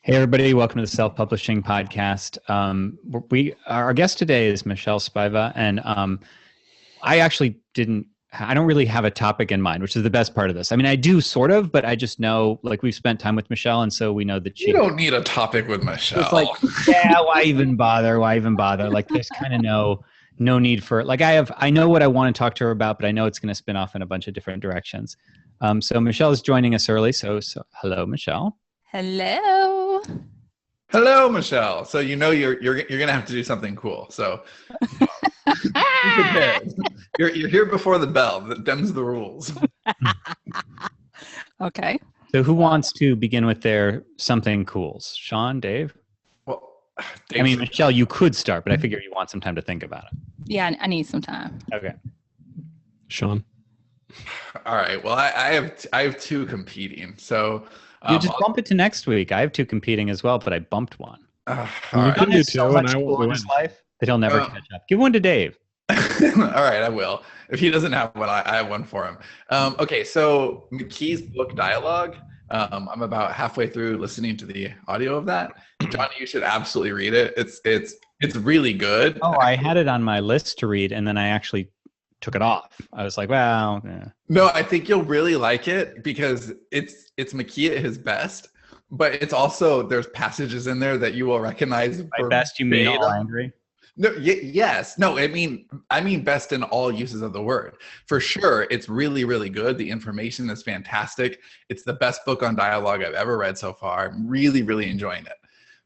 Hey everybody, welcome to the Self-Publishing Podcast. Our guest today is Michelle Spiva, and I don't really have a topic in mind, which is the best part of this. I mean, I do sort of, but I just know, like, we've spent time with Michelle, and so we know that You don't need a topic with Michelle. It's like, yeah, why even bother? Why even bother? Like, there's kind of no need for it. Like, I know what I want to talk to her about, but I know it's going to spin off in a bunch of different directions. So Michelle is joining us early. So hello, Michelle. Hello. Hello, Michelle. So you know you're gonna have to do something cool. So be prepared. You're here before the bell. That them's the rules. Okay. So who wants to begin with their something cools? Sean, Dave? Well, I mean, Michelle, you could start, but I figure you want some time to think about it. Yeah, I need some time. Okay. Sean. All right. Well, I have two competing. So You just bump it to next week. I have two competing as well, but I bumped one. all You right. can do two, so and much I cool won't in win. his life that he'll never catch up. Give one to Dave. All right, I will. If he doesn't have one, I have one for him. Okay, so McKee's book Dialogue. I'm about halfway through listening to the audio of that. Johnny, you should absolutely read it. It's really good. Oh, I had it on my list to read, and then I actually took it off. I was like, well, yeah. No, I think you'll really like it because it's McKee at his best, but it's also there's passages in there that you will recognize. By best, you mean all angry? No, yes. No, I mean best in all uses of the word. For sure, it's really, really good. The information is fantastic. It's the best book on dialogue I've ever read so far. I'm really, really enjoying it.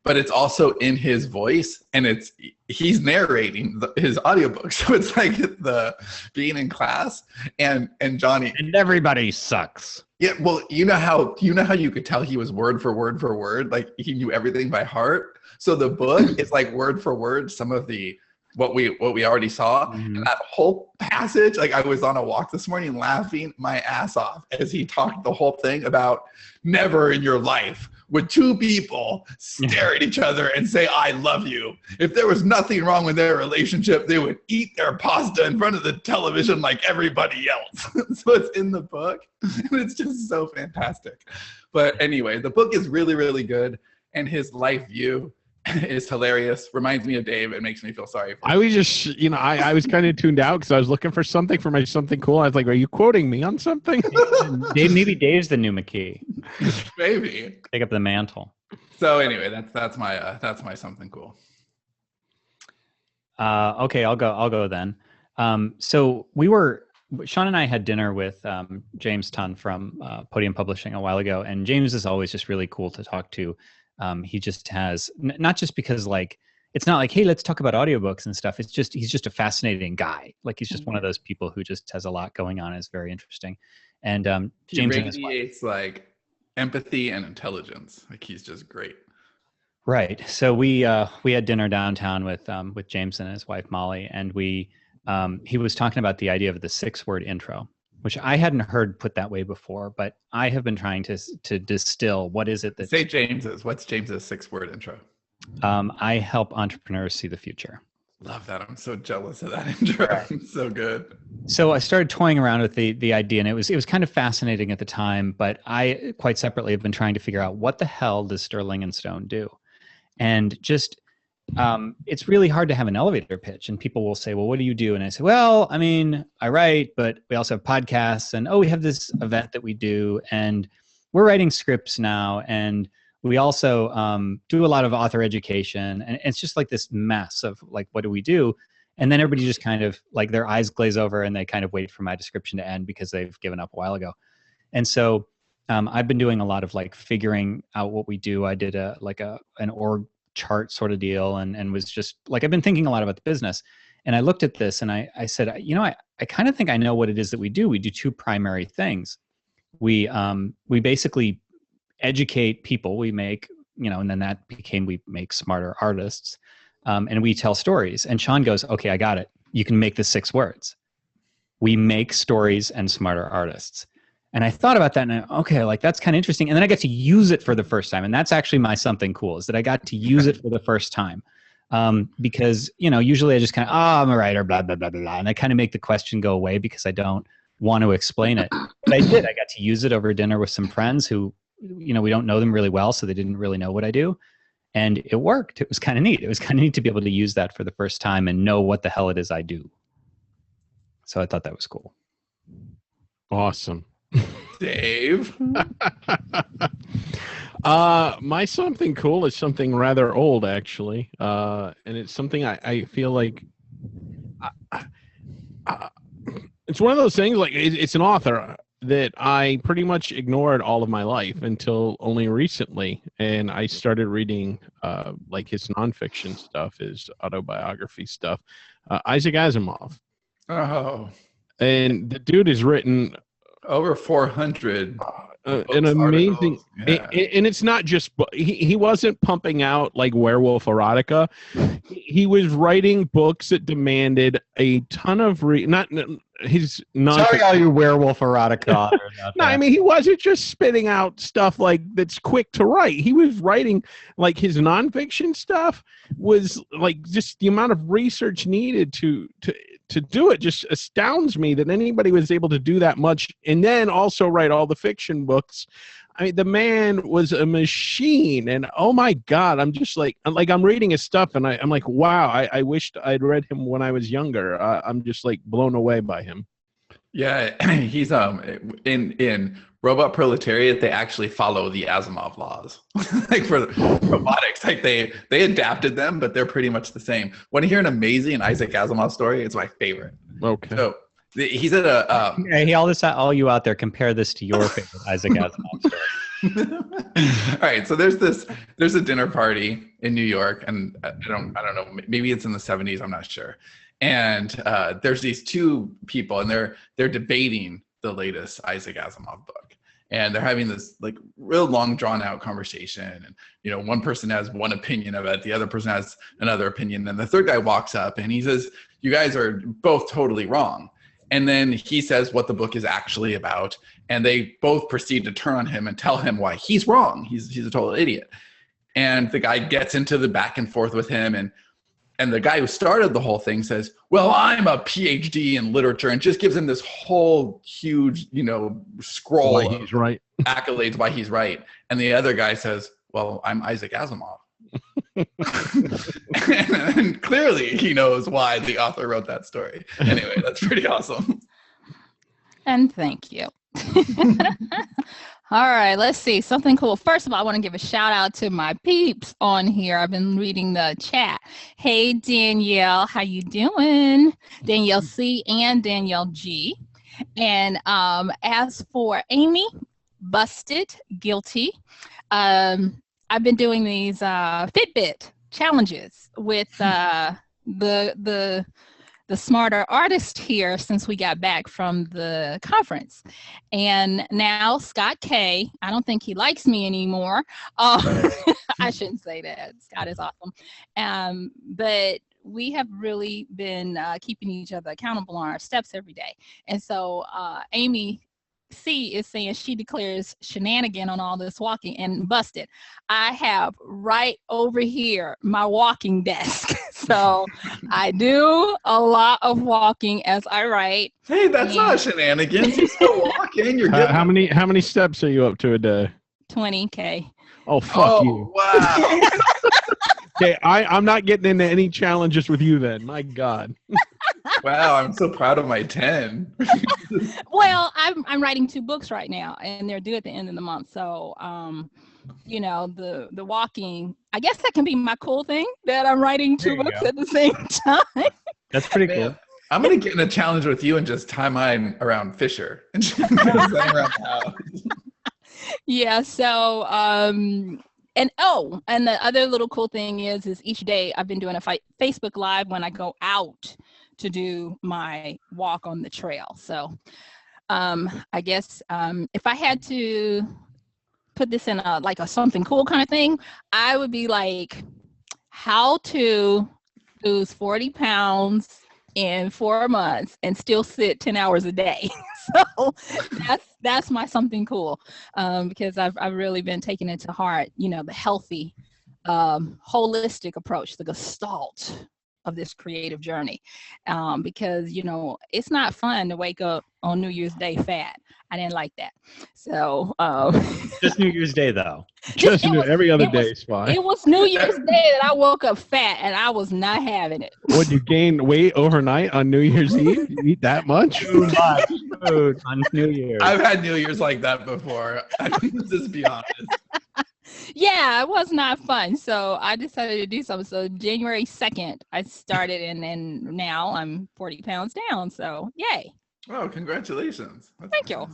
But it's also in his voice, and he's narrating his audiobook. So it's like the being in class and Johnny. And everybody sucks. Yeah, well, you know how you could tell he was word for word, like he knew everything by heart. So the book is like word for word some of the what we already saw. Mm-hmm. And that whole passage, like I was on a walk this morning laughing my ass off as he talked the whole thing about never in your life would two people stare at each other and say, I love you. If there was nothing wrong with their relationship, they would eat their pasta in front of the television like everybody else. So it's in the book, and it's just so fantastic. But anyway, the book is really, really good, and his life view is hilarious. Reminds me of Dave. It makes me feel sorry for him. I was just, I was kind of tuned out because I was looking for something for my something cool. I was like, are you quoting me on something? Maybe Dave's the new McKee. Maybe. Take up the mantle. So anyway, that's my something cool. Okay, I'll go then. So Sean and I had dinner with James Tunn from Podium Publishing a while ago, and James is always just really cool to talk to. He just has, not just because like, it's not like, hey, let's talk about audiobooks and stuff. It's just, he's just a fascinating guy. Like he's just one of those people who just has a lot going on. It's very interesting. And James radiates like empathy and intelligence. Like he's just great. Right. So we had dinner downtown with James and his wife, Molly. And he was talking about the idea of the 6-word intro, which I hadn't heard put that way before, but I have been trying to distill what is it that... Say James's. What's James's 6-word intro? I help entrepreneurs see the future. Love that. I'm so jealous of that intro. It's so good. So I started toying around with the idea, and it was kind of fascinating at the time, but I quite separately have been trying to figure out what the hell does Sterling and Stone do? And just... it's really hard to have an elevator pitch, and people will say, well, what do you do? And I say, well, I mean, I write, but we also have podcasts, and we have this event that we do, and we're writing scripts now, and we also do a lot of author education, and it's just like this mess of like, what do we do? And then everybody just kind of like their eyes glaze over and they kind of wait for my description to end because they've given up a while ago. And so I've been doing a lot of like figuring out what we do. I did an org chart sort of deal, and was just like, I've been thinking a lot about the business, and I looked at this and I said, I kind of think I know what it is that we do. We do two primary things. We basically educate people. We make, and then that became, we make smarter artists, and we tell stories. And Sean goes, okay, I got it. You can make the 6 words. We make stories and smarter artists. And I thought about that, and okay, like that's kind of interesting. And then I got to use it for the first time, and that's actually my something cool, is that I got to use it for the first time. Because usually I just kind of, I'm a writer, blah blah blah blah, and I kind of make the question go away because I don't want to explain it. But I did. I got to use it over dinner with some friends who we don't know them really well, so they didn't really know what I do. And it worked. It was kind of neat. It was kind of neat to be able to use that for the first time and know what the hell it is I do. So I thought that was cool. Awesome. Dave. My something cool is something rather old, actually. And it's something I feel like it's one of those things, like it's an author that I pretty much ignored all of my life until only recently. And I started reading like his nonfiction stuff, his autobiography stuff, Isaac Asimov. Oh. And the dude has written over 400 an amazing, yeah. And it's not just, he wasn't pumping out like werewolf erotica. He was writing books that demanded a ton of Sorry, all you werewolf erotica authors out No, there. I mean, he wasn't just spitting out stuff like that's quick to write. He was writing like his nonfiction stuff was like just the amount of research needed to do it just astounds me that anybody was able to do that much and then also write all the fiction books. I mean, the man was a machine, and oh my God, I'm just like I'm reading his stuff, and I'm like, wow, I wished I'd read him when I was younger. I'm just like blown away by him. Yeah, he's in Robot Proletariat. They actually follow the Asimov laws, like for robotics. Like they adapted them, but they're pretty much the same. Want to hear an amazing Isaac Asimov story? It's my favorite. Okay. So he's at a. Hey, all you out there, compare this to your favorite Isaac Asimov story. All right, so there's a dinner party in New York, and I don't know, maybe it's in the 70s, I'm not sure. And there's these two people, and they're debating the latest Isaac Asimov book, and they're having this like real long, drawn out conversation. And one person has one opinion of it, the other person has another opinion, and the third guy walks up and he says, "You guys are both totally wrong." And then he says what the book is actually about, and they both proceed to turn on him and tell him why he's wrong. He's a total idiot. And the guy gets into the back and forth with him, and the guy who started the whole thing says, "Well, I'm a PhD in literature," and just gives him this whole huge, scroll Why he's right. accolades why he's right. And the other guy says, "Well, I'm Isaac Asimov." and clearly he knows why the author wrote that story. Anyway, that's pretty awesome. And thank you. All right, let's see. Something cool. First of all, I want to give a shout out to my peeps on here. I've been reading the chat. Hey, Danielle, how you doing? Danielle C and Danielle G. And as for Amy, busted, guilty. I've been doing these Fitbit challenges with the smarter artist here since we got back from the conference. And now Scott K, I don't think he likes me anymore. I shouldn't say that. Scott is awesome. But we have really been keeping each other accountable on our steps every day. And so Amy C is saying she declares shenanigan on all this walking and busted. I have right over here my walking desk. So I do a lot of walking as I write. Hey, that's not shenanigans. You're still walking. You're good. How many steps are you up to a day? 20K. Oh, fuck you. Wow. Okay, I'm not getting into any challenges with you then. My God. Wow, I'm so proud of my 10. Well, I'm writing 2 books right now, and they're due at the end of the month. So, the walking, I guess that can be my cool thing, that I'm writing 2 books at the same time. That's pretty cool. I'm going to get in a challenge with you and just tie mine around Fisher and just around the house. Yeah, so and the other little cool thing is each day I've been doing a Facebook Live when I go out to do my walk on the trail. So I guess if I had to put this in a something cool kind of thing, I would be like, how to lose 40 pounds in 4 months and still sit 10 hours a day. So that's my something cool, because I've really been taking it to heart, the healthy, holistic approach, the Gestalt of this creative journey, because it's not fun to wake up on New Year's Day fat. I didn't like that. So just New Year's Day though. Just every other day is fine. It was New Year's Day that I woke up fat, and I was not having it. Would you gain weight overnight on New Year's Eve? You eat that much? Too much food on New Year's. I've had New Year's like that before. Let's just be honest. Yeah, it was not fun. So I decided to do something. So January 2nd, I started, and now I'm 40 pounds down. So yay. Oh, congratulations. Thank you. All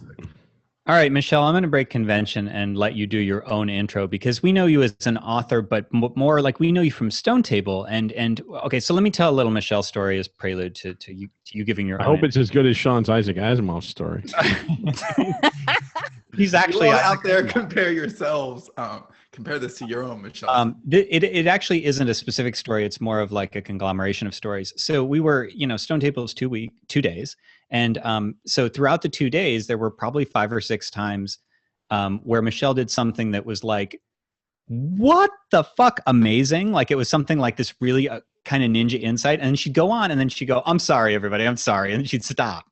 right, Michelle, I'm going to break convention and let you do your own intro, because we know you as an author, but more like we know you from Stone Table. And okay, so let me tell a little Michelle story as prelude to you giving your I own hope it's as good as Sean's Isaac Asimov story. He's actually out there. Compare yourselves. Compare this to your own, Michelle. It actually isn't a specific story. It's more of like a conglomeration of stories. So we were, Stone Table is 2 days. And so throughout the 2 days, there were probably 5 or 6 times where Michelle did something that was like, what the fuck, amazing. Like it was something like this really kind of ninja insight. And she'd go on and then she'd go, I'm sorry, everybody, I'm sorry. And she'd stop.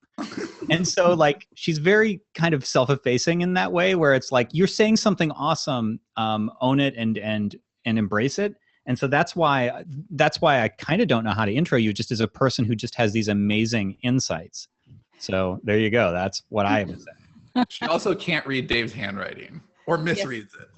And so like, she's very kind of self-effacing in that way, where it's like, you're saying something awesome, own it and embrace it. And so that's why I kind of don't know how to intro you, just as a person who just has these amazing insights. So there you go. That's what I would say. She also can't read Dave's handwriting or misreads it.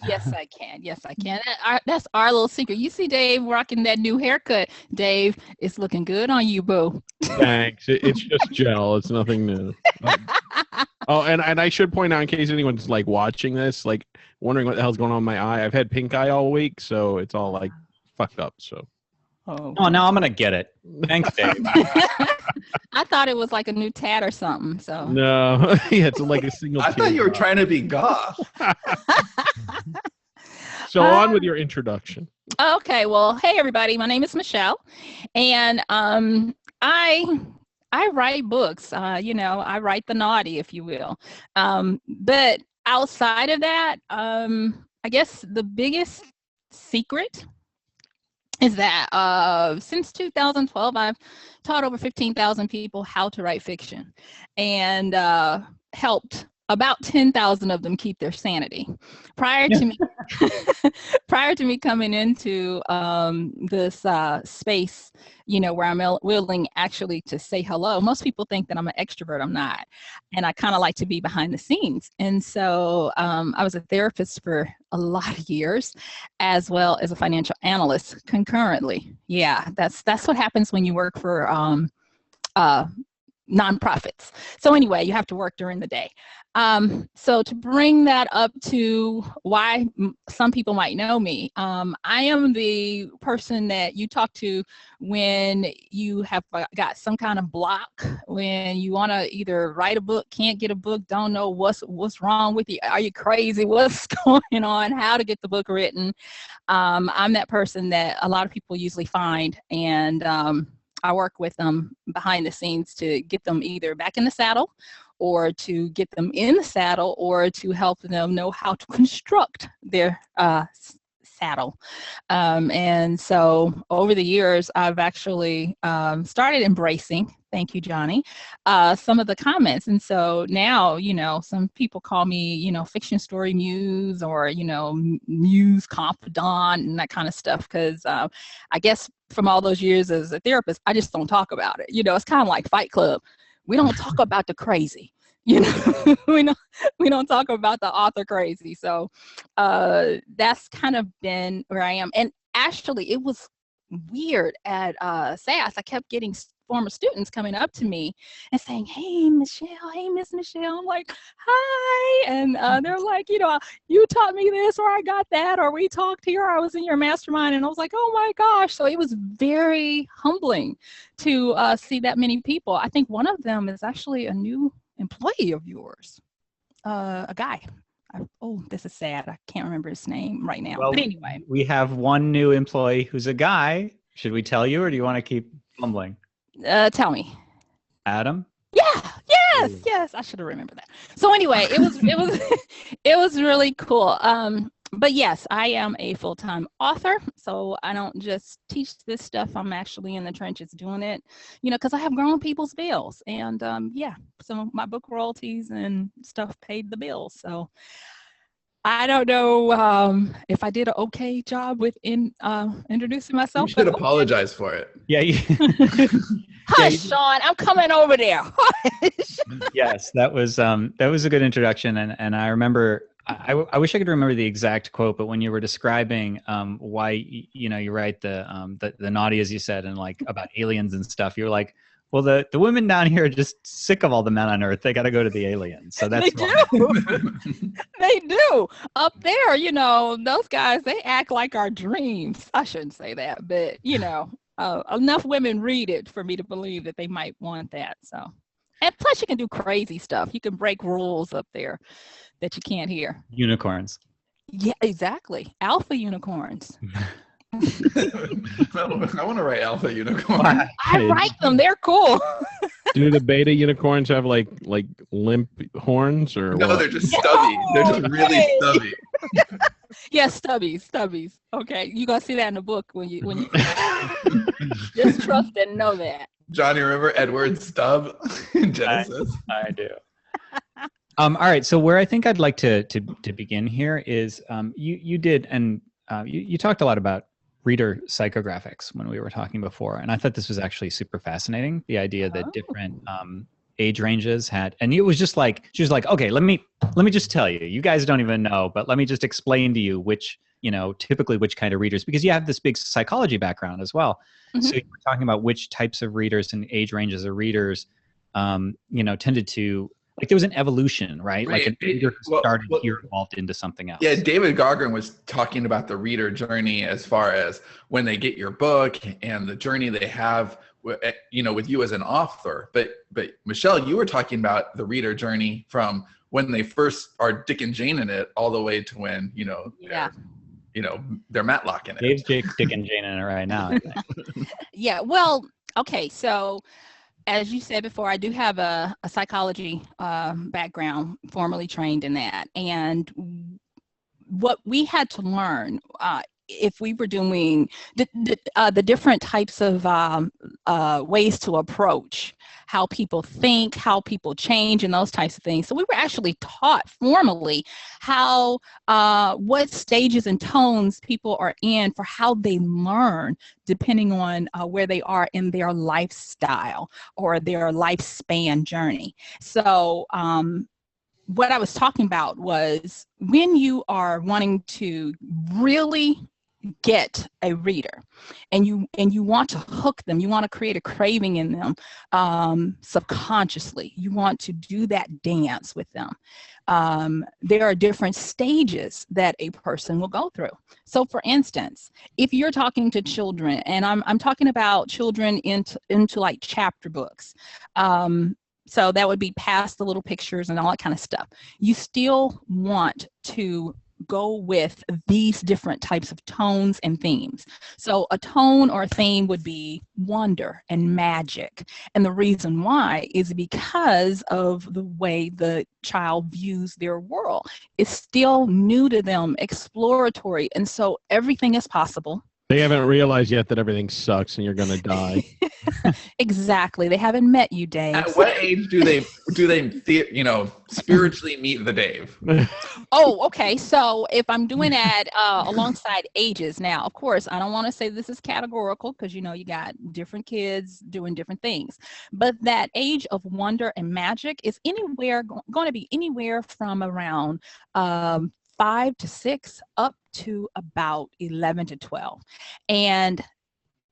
Yes, I can. Yes, I can. That's our little secret. You see Dave rocking that new haircut. Dave, it's looking good on you, boo. Thanks. It's just gel. It's nothing new. Oh, and I should point out, in case anyone's like watching this, like wondering what the hell's going on in my eye. I've had pink eye all week, so it's all like fucked up. So. Oh, now I'm gonna get it. Thanks, Dave. I thought it was like a new tat or something. So no, yeah, it's like a single. I thought you were trying to be goth. So on with your introduction. Okay, well, hey everybody, my name is Michelle, and I write books. I write the naughty, if you will. But outside of that, I guess the biggest secret is that since 2012, I've taught over 15,000 people how to write fiction, and helped about 10,000 of them keep their sanity. Prior to me coming into this space, where I'm willing actually to say hello. Most people think that I'm an extrovert. I'm not, and I kind of like to be behind the scenes. And so I was a therapist for a lot of years, as well as a financial analyst concurrently. Yeah, that's what happens when you work for nonprofits. So anyway, you have to work during the day. So to bring that up to why some people might know me, I am the person that you talk to when you have got some kind of block, when you want to either write a book, can't get a book, don't know what's wrong with you. Are you crazy? What's going on? How to get the book written? I'm that person that a lot of people usually find, and I work with them behind the scenes to get them either back in the saddle, or to get them in the saddle, or to help them know how to construct their saddle. And so over the years, I've actually started embracing, thank you, Johnny, some of the comments. And so now, some people call me, fiction story muse, or, muse confidant and that kind of stuff. Because I guess from all those years as a therapist, I just don't talk about it. It's kind of like Fight Club. We don't talk about the crazy, we don't talk about the author crazy. So that's kind of been where I am. And actually, it was weird at SAS. I kept getting former students coming up to me and saying, hey, Michelle, hey, Miss Michelle. I'm like, hi. And they're like, you taught me this, or I got that, or we talked here, I was in your mastermind. And I was like, oh my gosh. So it was very humbling to see that many people. I think one of them is actually a new employee of yours, a guy. This is sad. I can't remember his name right now. Well, but anyway, we have one new employee who's a guy. Should we tell you, or do you want to keep fumbling? Tell me. Adam? Yeah. Yes. I should have remembered that. So anyway, it was it was really cool. But yes, I am a full-time author, so I don't just teach this stuff. I'm actually in the trenches doing it, because I have grown people's bills, and yeah, so my book royalties and stuff paid the bills. So I don't know if I did an okay job with introducing myself. You should but apologize for it. Yeah. Hush, Sean, I'm coming over there. Hush. Yes, that was a good introduction, and I remember. I wish I could remember the exact quote, but when you were describing why you write the naughty, as you said, and like about aliens and stuff, you were like, well, the women down here are just sick of all the men on Earth. They got to go to the aliens. So that's they do. They do. Up there, those guys, they act like our dreams. I shouldn't say that, but enough women read it for me to believe that they might want that. So, and plus you can do crazy stuff. You can break rules up there that you can't hear. Unicorns. Yeah, exactly. Alpha unicorns. I want to write alpha unicorn. I write them. They're cool. Do the beta unicorns have like limp horns or No, what? they're just stubby. They're just really stubby. Yeah, stubbies. Okay, you gonna see that in the book when you just trust and know that. Johnny, remember Edward Stubb in Genesis? I do. All right. So where I think I'd like to begin here is you did, and you talked a lot about reader psychographics when we were talking before, and I thought this was actually super fascinating. The idea that different age ranges had, and it was just like she was like, okay, let me just tell you, you guys don't even know, but let me just explain to you which typically which kind of readers, because you have this big psychology background as well. Mm-hmm. So you were talking about which types of readers and age ranges of readers, tended to. Like there was an evolution, right? Like an reader who started here evolved into something else. Yeah, David Gaughran was talking about the reader journey as far as when they get your book and the journey they have, with you as an author. But Michelle, you were talking about the reader journey from when they first are Dick and Jane in it, all the way to when they're Matlock in it. Dave's Dick and Jane in it right now, I think. Yeah. Well, okay, so. As you said before, I do have a psychology background, formerly trained in that. And what we had to learn, if we were doing the different types of ways to approach how people think, how people change, and those types of things. So we were actually taught formally how, what stages and tones people are in for how they learn, depending on where they are in their lifestyle or their lifespan journey. So what I was talking about was when you are wanting to really get a reader and you want to hook them, you want to create a craving in them subconsciously, you want to do that dance with them. There are different stages that a person will go through. So for instance, if you're talking to children, and I'm talking about children into like chapter books, so that would be past the little pictures and all that kind of stuff, you still want to go with these different types of tones and themes. So a tone or theme would be wonder and magic. And the reason why is because of the way the child views their world. It's still new to them, exploratory. And so everything is possible. They haven't realized yet that everything sucks and you're going to die. Exactly. They haven't met you, Dave. At what age do they spiritually meet the Dave? Oh, okay. So if I'm doing that alongside ages, now, of course, I don't want to say this is categorical because, you got different kids doing different things. But that age of wonder and magic is going to be anywhere from around 5 to 6 up to about 11 to 12. And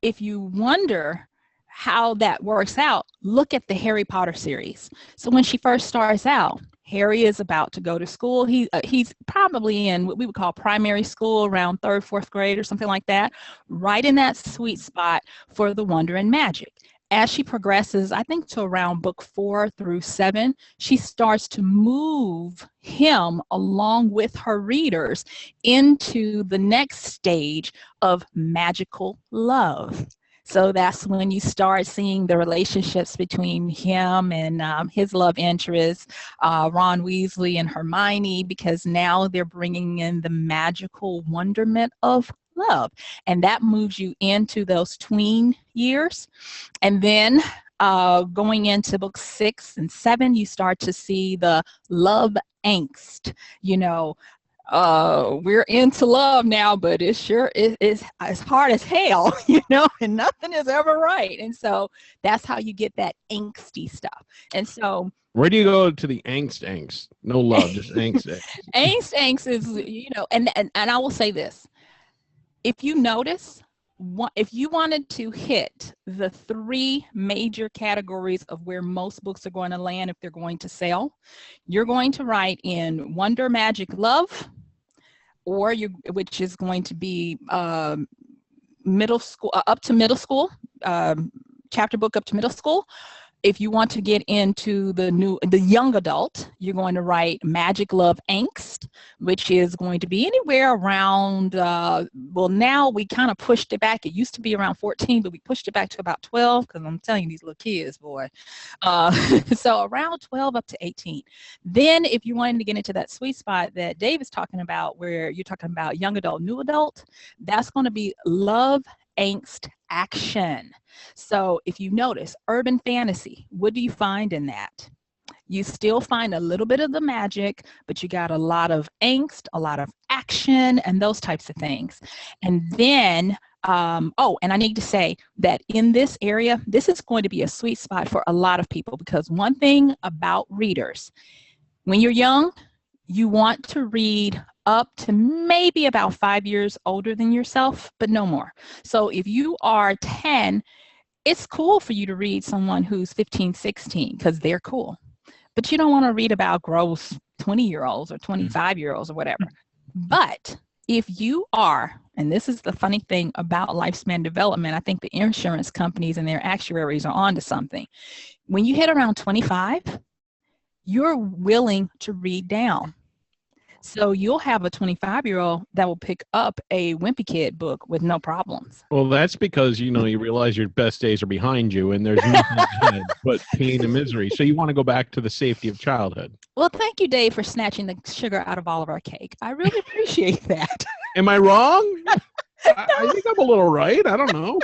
if you wonder how that works out, look at the Harry Potter series. So when she first starts out, Harry is about to go to school. He's probably in what we would call primary school, around 3rd, 4th grade or something like that, right in that sweet spot for the wonder and magic. As she progresses, I think to around book 4 through 7, she starts to move him along with her readers into the next stage of magical love. So that's when you start seeing the relationships between him and his love interest, Ron Weasley and Hermione, because now they're bringing in the magical wonderment of love. And that moves you into those tween years. And then going into books 6 and 7, you start to see the love angst. You know, we're into love now, but it sure is as hard as hell, you know, and nothing is ever right. And so that's how you get that angsty stuff. And so where do you go to the angst? No love, just angst. Angst is, you know, and I will say this. If you notice, if you wanted to hit the 3 major categories of where most books are going to land if they're going to sell, you're going to write in Wonder, Magic, Love, or which is going to be middle school, up to middle school, chapter book up to middle school. If you want to get into the young adult, you're going to write Magic, Love, Angst, which is going to be anywhere around, well, now we kind of pushed it back. It used to be around 14, but we pushed it back to about 12, because I'm telling you, these little kids, boy. So around 12 up to 18. Then if you wanted to get into that sweet spot that Dave is talking about, where you're talking about young adult, new adult, that's going to be Love, Angst, Action. So if you notice urban fantasy, what do you find in that? You still find a little bit of the magic, but you got a lot of angst, a lot of action, and those types of things. And then, oh, and I need to say that in this area, this is going to be a sweet spot for a lot of people, because one thing about readers, when you're young, you want to read up to maybe about 5 years older than yourself, but no more. So if you are 10, it's cool for you to read someone who's 15, 16, because they're cool. But you don't want to read about gross 20-year-olds or 25-year-olds or whatever. But if you are, and this is the funny thing about lifespan development, I think the insurance companies and their actuaries are onto something. When you hit around 25, you're willing to read down. So you'll have a 25-year-old that will pick up a Wimpy Kid book with no problems. Well, that's because, you know, you realize your best days are behind you and there's nothing ahead but pain and misery. So you want to go back to the safety of childhood. Well, thank you, Dave, for snatching the sugar out of all of our cake. I really appreciate that. Am I wrong? I think I'm a little right. I don't know.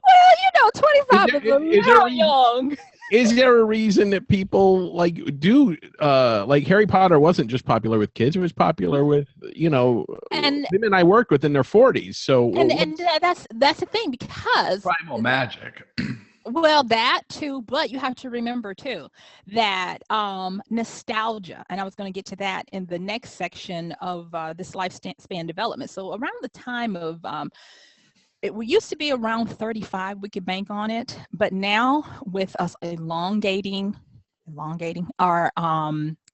Well, you know, 25 is a little young. Is there a reason that people do Harry Potter wasn't just popular with kids, it was popular with, you know, and women I work with in their 40s. So and that's the thing, because primal magic. Well, that too, but you have to remember too that nostalgia, and I was going to get to that in the next section of this lifespan development. So around the time of it used to be around 35, we could bank on it, but now with us elongating our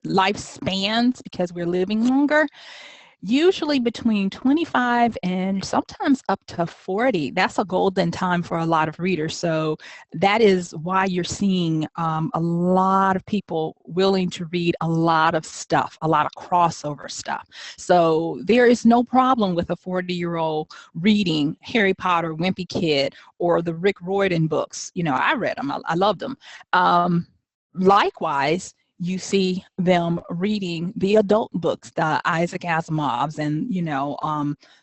lifespans because we're living longer, usually between 25 and sometimes up to 40. That's a golden time for a lot of readers. So that is why you're seeing a lot of people willing to read a lot of stuff, a lot of crossover stuff. So there is no problem with a 40-year-old reading Harry Potter, Wimpy Kid, or the Rick Riordan books. You know, I read them. I loved them. Likewise, you see them reading the adult books, the Isaac Asimovs, and, you know,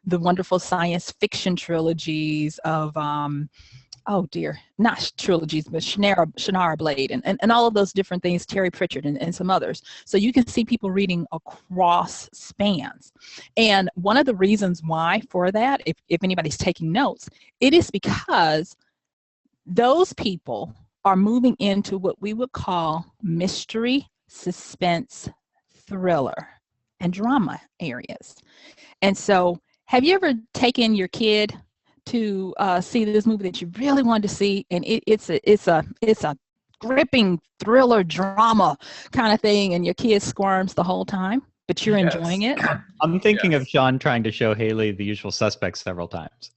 the wonderful science fiction trilogies of, oh dear, not trilogies, but Shannara Blade, and all of those different things, Terry Pritchard and some others. So you can see people reading across spans. And one of the reasons why for that, if anybody's taking notes, it is because those people are moving into what we would call mystery, suspense, thriller, and drama areas. And so have you ever taken your kid to see this movie that you really wanted to see, and it's a gripping thriller drama kind of thing, and your kid squirms the whole time, but you're enjoying it? I'm thinking of Sean trying to show Haley The Usual Suspects several times.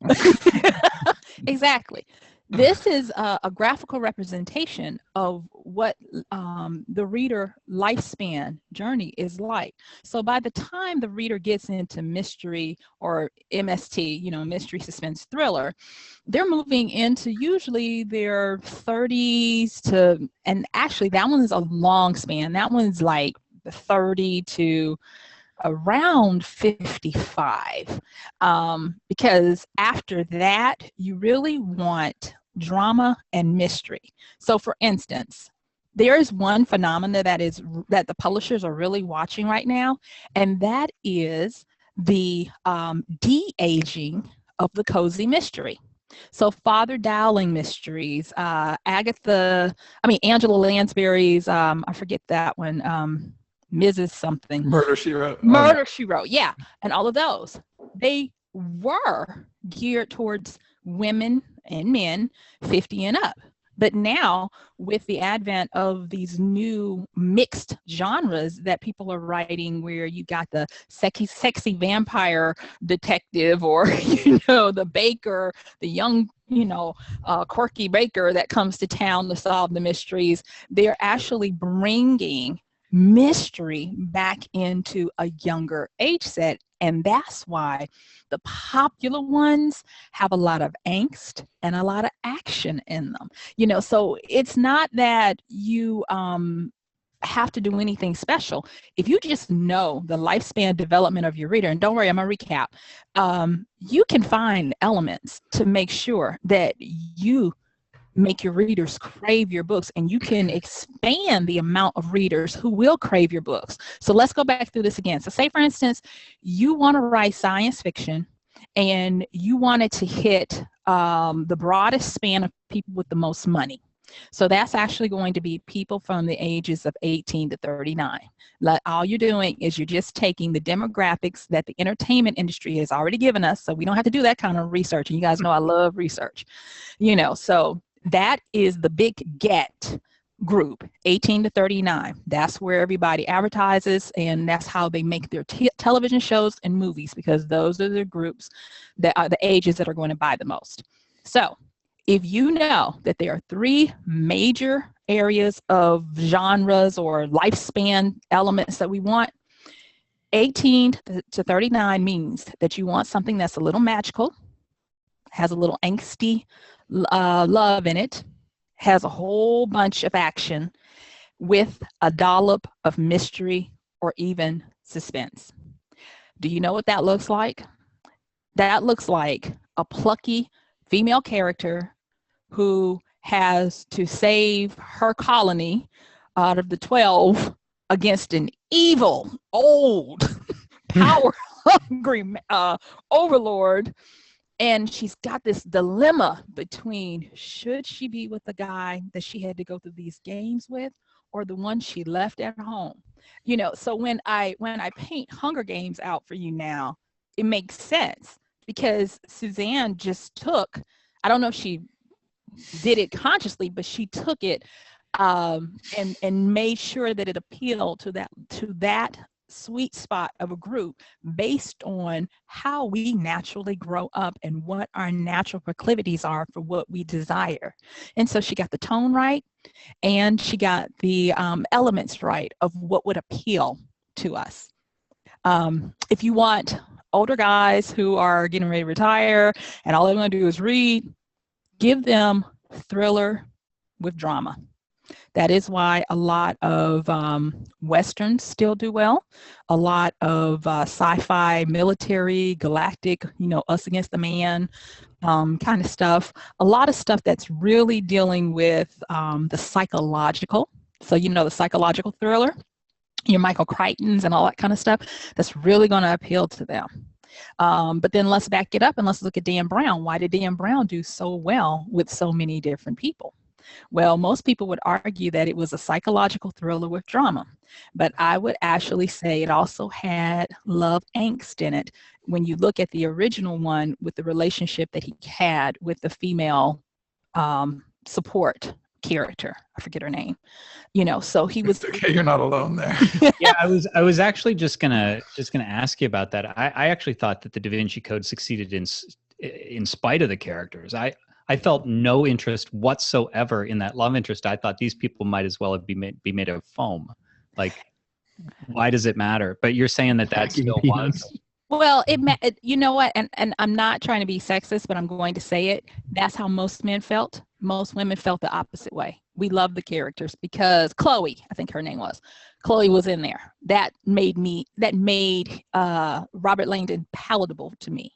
Exactly. This is a graphical representation of what the reader lifespan journey is like. So by the time the reader gets into mystery or MST, mystery, suspense, thriller, they're moving into usually their 30s to, and actually that one is a long span. That one's like 30 to around 55, because after that, you really want drama and mystery. So for instance, there is one phenomena that the publishers are really watching right now, and that is the de-aging of the cozy mystery. So Father Dowling mysteries, Angela Lansbury's, I forget that one, Mrs. something. Murder, She Wrote. Murder, She Wrote, yeah. And all of those, they were geared towards women and men 50 and up. But now, with the advent of these new mixed genres that people are writing, where you got the sexy vampire detective, or, the baker, the young, quirky baker that comes to town to solve the mysteries, they're actually bringing mystery back into a younger age set. And that's why the popular ones have a lot of angst and a lot of action in them. So it's not that you have to do anything special. If you just know the lifespan development of your reader, and don't worry, I'm going to recap, you can find elements to make sure that you make your readers crave your books, and you can expand the amount of readers who will crave your books. So let's go back through this again. So say, for instance, you want to write science fiction and you wanted to hit the broadest span of people with the most money. So that's actually going to be people from the ages of 18 to 39. All you're doing is you're just taking the demographics that the entertainment industry has already given us. So we don't have to do that kind of research. And you guys know I love research, so that is the big get group, 18 to 39. That's where everybody advertises, and that's how they make their television shows and movies, because those are the groups that are the ages that are going to buy the most. So if you know that there are 3 major areas of genres or lifespan elements that we want, 18 to 39 means that you want something that's a little magical, has a little angsty love in it, has a whole bunch of action with a dollop of mystery or even suspense. Do you know what that looks like? That looks like a plucky female character who has to save her colony out of the 12 against an evil, old, power-hungry overlord. And she's got this dilemma between, should she be with the guy that she had to go through these games with, or the one she left at home? So when I paint Hunger Games out for you now, it makes sense, because Suzanne just took, I don't know if she did it consciously, but she took it and made sure that it appealed to that sweet spot of a group based on how we naturally grow up and what our natural proclivities are for what we desire. And so she got the tone right, and she got the elements right of what would appeal to us. If you want older guys who are getting ready to retire and all they want to do is read, give them thriller with drama. That is why a lot of Westerns still do well. A lot of sci-fi, military, galactic, us against the man kind of stuff. A lot of stuff that's really dealing with the psychological. So, the psychological thriller, your Michael Crichtons and all that kind of stuff, that's really going to appeal to them. But then let's back it up and let's look at Dan Brown. Why did Dan Brown do so well with so many different people? Well, most people would argue that it was a psychological thriller with drama, but I would actually say it also had love angst in it. When you look at the original one with the relationship that he had with the female support character, I forget her name, so he was. It's okay, you're not alone there. Yeah, I was actually just gonna ask you about that. I actually thought that the Da Vinci Code succeeded in spite of the characters. I I felt no interest whatsoever in that love interest. I thought these people might as well have be made of foam. Like, why does it matter? But you're saying that Cracking still peanuts. was. Well, you know what, and I'm not trying to be sexist, but I'm going to say it. That's how most men felt. Most women felt the opposite way. We love the characters because Chloe, I think her name was, Chloe was in there. That made Robert Langdon palatable to me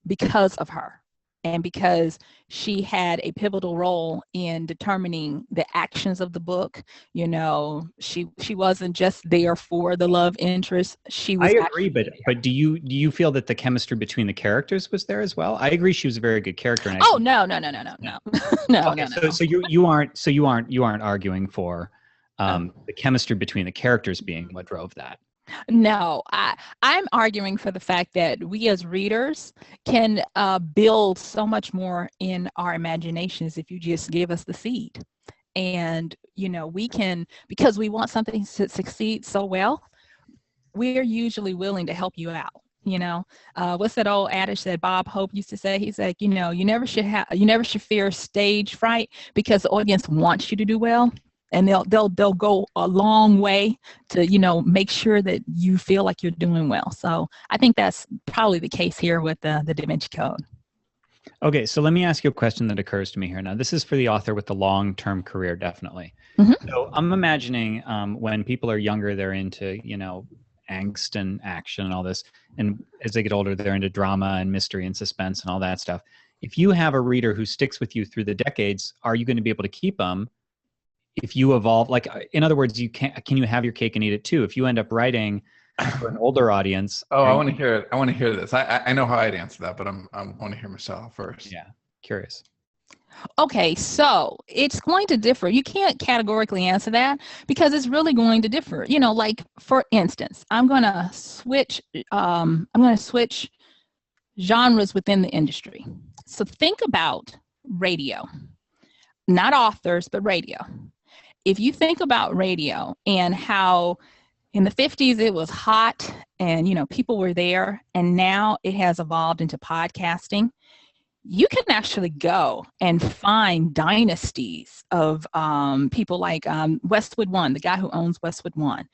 because of her. And because she had a pivotal role in determining the actions of the book. You know, she wasn't just there for the love interest. She was. I agree, but do you feel that the chemistry between the characters was there as well? I agree she was a very good character. And no. Okay, so you aren't arguing for the chemistry between the characters being what drove that. No, I'm arguing for the fact that we as readers can build so much more in our imaginations if you just give us the seed. And, you know, we can, because we want something to succeed so well, we're usually willing to help you out. You know, what's that old adage that Bob Hope used to say? He's like, you know, you never should fear stage fright because the audience wants you to do well. And they'll go a long way to, you know, make sure that you feel like you're doing well. So I think that's probably the case here with the Da Vinci Code. Okay, so let me ask you a question that occurs to me here. Now, this is for the author with the long-term career, definitely. Mm-hmm. So I'm imagining when people are younger, they're into, you know, angst and action and all this. And as they get older, they're into drama and mystery and suspense and all that stuff. If you have a reader who sticks with you through the decades, are you going to be able to keep them? If you evolve, like, in other words, can you have your cake and eat it too? If you end up writing for an older audience. Oh, I want to hear it. I want to hear this. I know how I'd answer that, but I want to hear Michelle first. Yeah, curious. Okay, so it's going to differ. You can't categorically answer that because it's really going to differ. You know, like for instance, I'm going to switch genres within the industry. So think about radio, not authors, but radio. If you think about radio and how in the 50s it was hot and, you know, people were there, and now it has evolved into podcasting, you can actually go and find dynasties of people like Westwood One, the guy who owns Westwood One.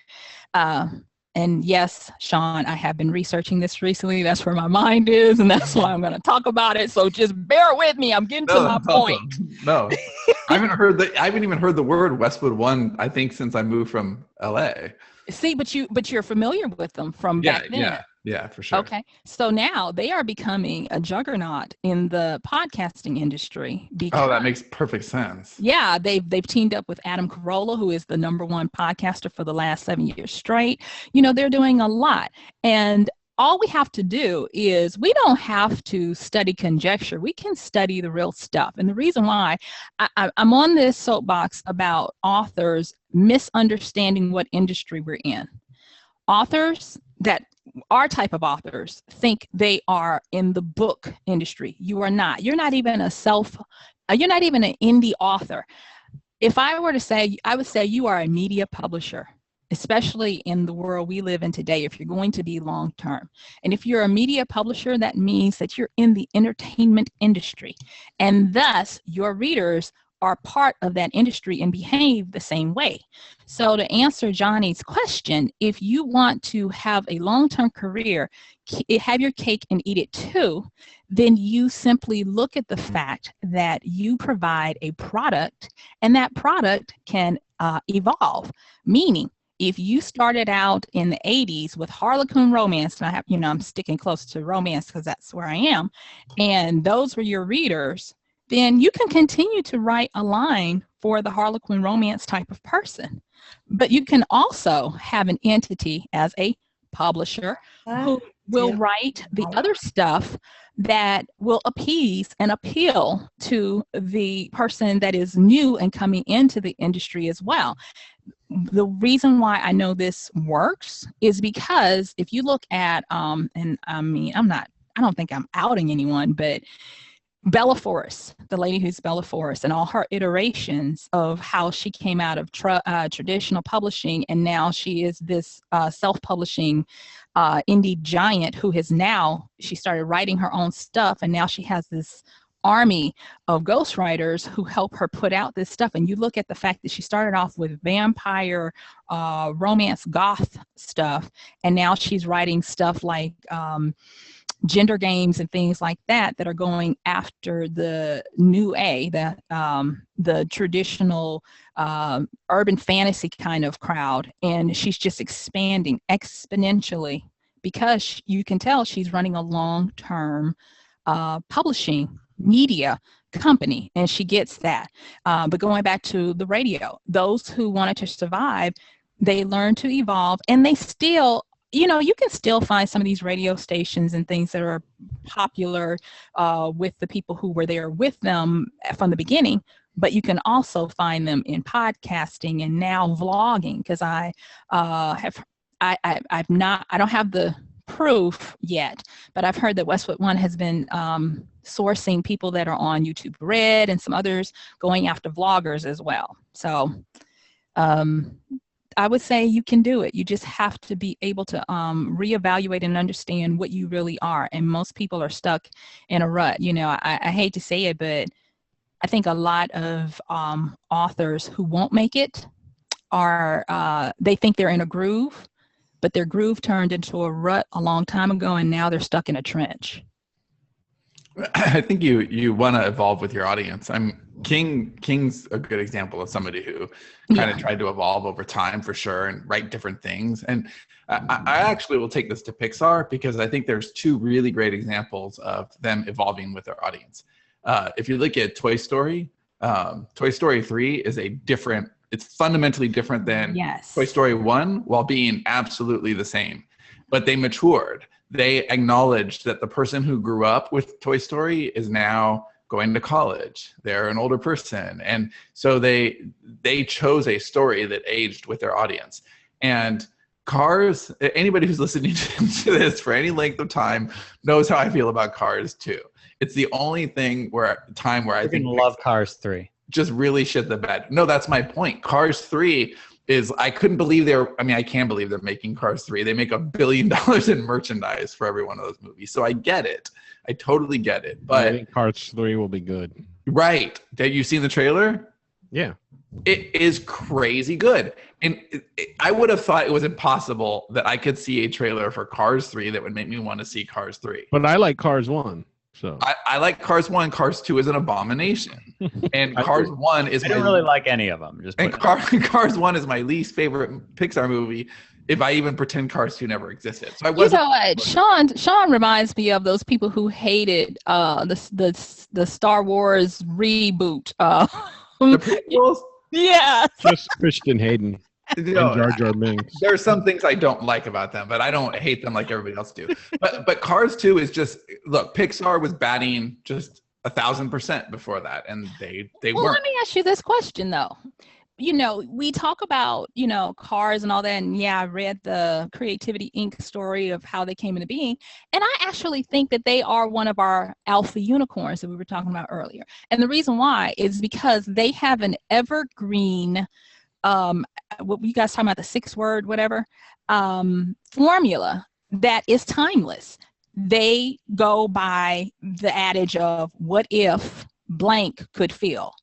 And yes, Sean, I have been researching this recently. That's where my mind is, and that's why I'm going to talk about it. So just bear with me. I'm getting to my point. No, I haven't even heard the word Westwood One, I think, since I moved from LA. See, but you're familiar with them from back then. Yeah, for sure. Okay, so now they are becoming a juggernaut in the podcasting industry. Oh, that makes perfect sense. Yeah, they've teamed up with Adam Carolla, who is the #1 podcaster for the last 7 years straight. You know, they're doing a lot, and all we have to do is we don't have to study conjecture. We can study the real stuff. And the reason why I'm on this soapbox about authors misunderstanding what industry we're in. Authors that our type of authors think they are in the book industry. You are not. You're not even you're not even an indie author. If I were to say, I would say you are a media publisher, especially in the world we live in today, if you're going to be long-term. And if you're a media publisher, that means that you're in the entertainment industry. And thus, your readers are part of that industry and behave the same way. So to answer Johnny's question, if you want to have a long-term career, have your cake and eat it too, then you simply look at the fact that you provide a product and that product can evolve. Meaning, if you started out in the 80s with Harlequin romance, and I'm sticking close to romance because that's where I am, and those were your readers, then you can continue to write a line for the Harlequin romance type of person. But you can also have an entity as a publisher who will write the other stuff that will appease and appeal to the person that is new and coming into the industry as well. The reason why I know this works is because if you look at, and I mean, I don't think I'm outing anyone, but Bella Forrest, the lady who's Bella Forrest, and all her iterations of how she came out of traditional publishing, and now she is this self-publishing indie giant who has now, she started writing her own stuff, and now she has this army of ghostwriters who help her put out this stuff. And you look at the fact that she started off with vampire, romance, goth stuff, and now she's writing stuff like gender games and things like that that are going after the new the traditional urban fantasy kind of crowd. And she's just expanding exponentially because you can tell she's running a long-term publishing media company, and she gets that. But going back to the radio, those who wanted to survive, they learned to evolve, and they still, you can still find some of these radio stations and things that are popular with the people who were there with them from the beginning, but you can also find them in podcasting and now vlogging, because I don't have the proof yet, but I've heard that Westwood One has been sourcing people that are on YouTube Red and some others going after vloggers as well. So I would say you can do it. You just have to be able to reevaluate and understand what you really are. And most people are stuck in a rut. I hate to say it, but I think a lot of authors who won't make it are, they think they're in a groove, but their groove turned into a rut a long time ago, and now they're stuck in a trench. I think you want to evolve with your audience. King's a good example of somebody who kind of tried to evolve over time, for sure, and write different things. And I actually will take this to Pixar because I think there's two really great examples of them evolving with their audience. If you look at Toy Story 3 is it's fundamentally different than Toy Story 1 while being absolutely the same. But they matured. They acknowledged that the person who grew up with Toy Story is now going to college. They're an older person. And so they chose a story that aged with their audience. And Cars, anybody who's listening to this for any length of time knows how I feel about Cars 2. It's the only time where I think love Cars 3. Just really shit the bed. No, that's my point. Cars 3 is, I couldn't believe I can't believe they're making Cars 3. They make $1 billion in merchandise for every one of those movies. So I get it. I totally get it. But I think Cars 3 will be good. Right. Have you seen the trailer? Yeah. It is crazy good. And I would have thought it was impossible that I could see a trailer for Cars 3 that would make me want to see Cars 3. But I like Cars 1. So I like Cars 1. Cars 2 is an abomination. And Cars 1 is I don't really like any of them. Cars 1 is my least favorite Pixar movie, if I even pretend Cars 2 never existed. So I wasn't. You know what? Sean reminds me of those people who hated the Star Wars reboot. The prequels? Yeah. Just Christian Hayden. And Jar Jar Binks. There are some things I don't like about them, but I don't hate them like everybody else do. But Cars 2 is just, look, Pixar was batting just 1,000% before that, and they Well, weren't. let me ask you this question though. We talk about, Cars and all that, and I read the Creativity Inc. story of how they came into being, and I actually think that they are one of our alpha unicorns that we were talking about earlier. And the reason why is because they have an evergreen, what you guys talking about, the 6-word, whatever, formula that is timeless. They go by the adage of what if blank could feel.